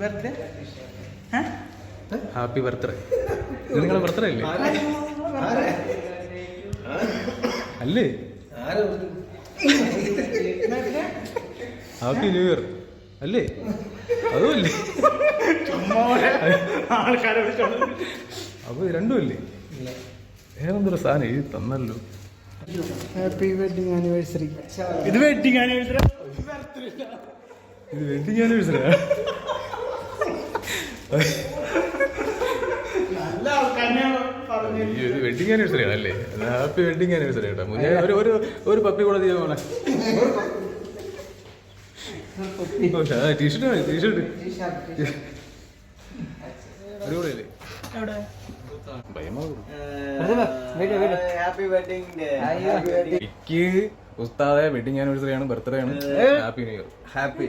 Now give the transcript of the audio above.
Birthday happy birthday. ഇത് നിങ്ങളെ birthday അല്ലേ? അല്ലേ? ഹാപ്പി ന്യൂ ഇയർ അല്ലേ? അതും അല്ലേ? അപ്പൊ രണ്ടും അല്ലേ? വേറെന്തൊരു സാധനം എഴുതി തന്നല്ലോ. Happy wedding anniversary. ഇത് വെഡിങ് ആനിവേഴ്സറി. ഇത് വെഡിങ് ആനിവേഴ്സറി. ഇത് വെഡിങ് ആനിവേഴ്സറി ആണല്ലേ? ഹാപ്പി വെഡിങ് ആനിവേഴ്സറി കേട്ടോ. ഒരു പപ്പി കൂടെ ചെയ്യാൻ പോണേ. ടീഷർട്ട് ടീഷർട്ട് അടിപൊളിയല്ലേ? എനിക്ക് ഉസ്താദെ വെഡിങ് ആനിവേഴ്സറി ആണ്, ബർത്ത്ഡേ ആണ്. Happy new year. ഹാപ്പി